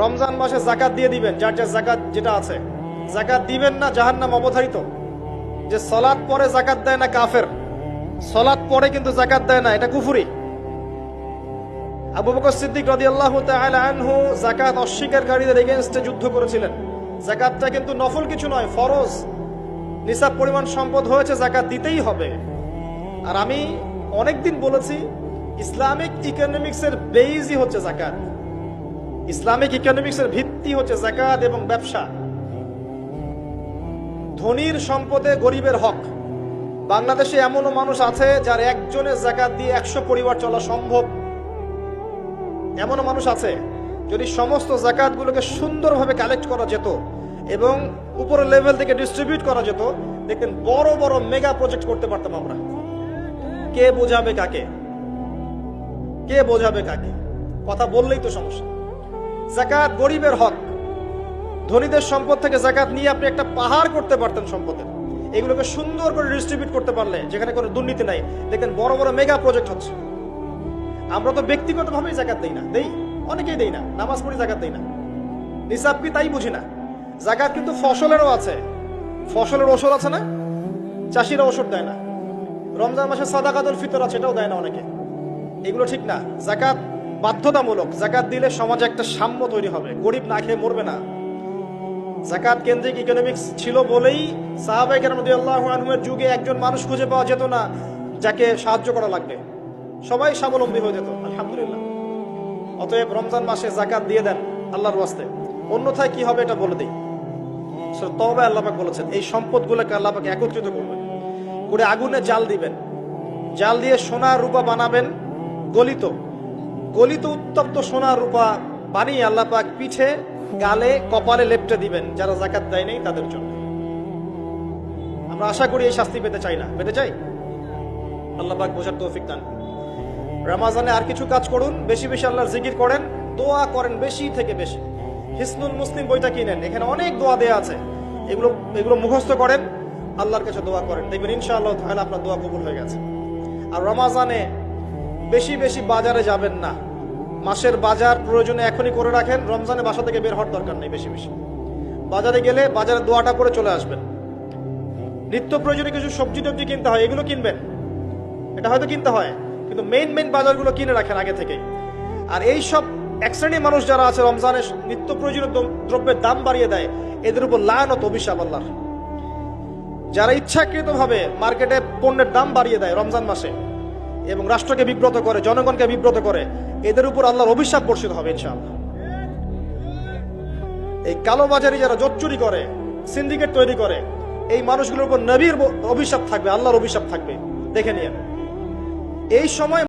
রমজান মাসে যাকাত দিয়ে দিবেন, যার যার যাকাত যেটা আছে। যাকাত দিবেন না, জাহান্নাম অবধারিত। যে সালাত পরে যাকাত দেয় না কাফের, সালাত পরে কিন্তু যাকাত দেয় না, এটা কুফরি। আবু বকর সিদ্দিক রাদিয়াল্লাহু তাআলা আনহু যাকাত অস্বীকারীদের এগেইনস্টে যুদ্ধ করেছিলেন। যাকাতটা কিন্তু নফল কিছু নয়, ফরজ। নিসাব পরিমাণ সম্পদ হয়েছে, যাকাত দিতেই হবে। আর আমি অনেকদিন বলেছি, ইসলামিক ইকোনমিক্সের বেইজই হচ্ছে যাকাত। ইসলামিক ইকোনমিক্সের ভিত্তি হচ্ছে যাকাত এবং ব্যবসা। ধনীর সম্পদে গরিবের হক। বাংলাদেশে এমনও মানুষ আছে যার একজনের যাকাত দিয়ে 100 পরিবার চলা সম্ভব। এমনও মানুষ আছে, যদি সমস্ত যাকাতগুলোকে সুন্দরভাবে কালেক্ট করা যেত এবং উপরের লেভেল থেকে ডিস্ট্রিবিউট করা যেত, দেখেন বড় বড় মেগা প্রজেক্ট করতে পারতাম আমরা। কে বোঝাবে কাকে? কে বোঝাবে কাকে? কথা বললেই তো সমস্যা। যাকাত গরিবের হক। ধনীদের সম্পদ থেকে যাকাত নিয়ে আপনি একটা পাহাড় করতে পারতেন সম্পদের। এগুলোকে সুন্দর করে ডিস্ট্রিবিউট করতে পারলে, যেখানে কোনো দুর্নীতি নাই, দেখেন বড় বড় মেগা প্রজেক্ট হচ্ছে। আমরা তো ব্যক্তিগতভাবেই যাকাত দেই না, দেই অনেকেই দেই না, নামাজ পড়ি যাকাত দেই না। নিসাব কি তাই বুঝি না। যাকাত কিন্তু ফসলেরও আছে। ফসলের ওষুধ আছে না, চাষিরা ওষুধ দেয় না। রমজান মাসে সাদাকাতুল ফিতর আছে, এটাও দেয় না অনেকে। এগুলো ঠিক না। যাকাত বাধ্যতামূলক। যাকাত দিলে সমাজে একটা সাম্য তৈরি হবে, গরিব না খেয়ে মরবে না। যাকাত কেন্দ্রিক ইকোনমিক্স ছিল বলেই সাহাবায়ে কেরাম রাদিয়াল্লাহু আনহুমের যুগে একজন মানুষ খুঁজে পাওয়া যেত না যাকে সাহায্য করা লাগবে। সবাই স্বাবলম্বী হয়ে যেত, আলহামদুলিল্লাহ। অতএব রমজান মাসে যাকাত দিয়ে দেন আল্লাহর ওয়াস্তে, অন্যথায় কি হবে এটা বলে দিই। সূরা তাওবায় আল্লাহ পাক বলেছেন, এই সম্পদগুলোকে আল্লাহ পাক একত্রিত করবেন, করে আগুনে জাল দিবেন। জাল দিয়ে সোনা রূপা বানাবেন, গলিত গলিত উত্তপ্ত সোনা রূপা বানিয়ে আল্লাহ পাক পিঠে, গালে, কপালে লেপটে দিবেন যারা যাকাত দেয় নাই তাদের জন্য। আমরা আশা করি এই শাস্তি পেতে চাই না, পেতে চাই। আল্লাহ পাক বোঝার তৌফিক দান। রমজানে আর কিছু কাজ করুন, বেশি বেশি আল্লাহর জিকির করেন, দোয়া করেন বেশি থেকে বেশি। হিসনুল মুসলিম বইটা কিনেন, এখানে অনেক দোয়া দেয়া আছে। এগুলো মুখস্থ করেন, আল্লাহর কাছে দোয়া করেন, দেখবেন ইনশাআল্লাহ তাআলা আপনার দোয়া কবুল হয়ে গেছে। আর রমজানে বেশি বেশি বাজারে যাবেন না। মাসের বাজার প্রয়োজনে এখনই করে রাখেন, রমজানে বাসা থেকে বের হওয়ার দরকার নেই। বেশি বেশি বাজারে গেলে বাজারে দোয়াটা করে চলে আসবেন। নিত্য প্রয়োজনে কিছু সবজি টবজি কিনতে হয়, এগুলো কিনবেন, এটা হয়তো কিনতে হয়, কিন্তু মেইন বাজারগুলো কিনে রাখেন আগে থেকে। আর এই সব এক শ্রেণীর মানুষ যারা আছে রমজানে নিত্য প্রয়োজনীয় দ্রব্যের দাম বাড়িয়ে দেয়, এদের উপর লানত অভিশাপ আল্লাহর। যারা ইচ্ছাকৃতভাবে মার্কেটে পণ্যের দাম বাড়িয়ে দেয় রমজান মাসে এবং রাষ্ট্রকে বিব্রত করে, জনগণকে বিব্রত করে, এদের উপর আল্লাহর অভিশাপ বর্ষিত হবে ইনশাআল্লাহ। এই কালোবাজারি যারা জোচ্চুরি করে, সিন্ডিকেট তৈরি করে, এই মানুষগুলোর উপর নবীর অভিশাপ থাকবে, আল্লাহর অভিশাপ থাকবে, দেখে নিয়ে। এই সময়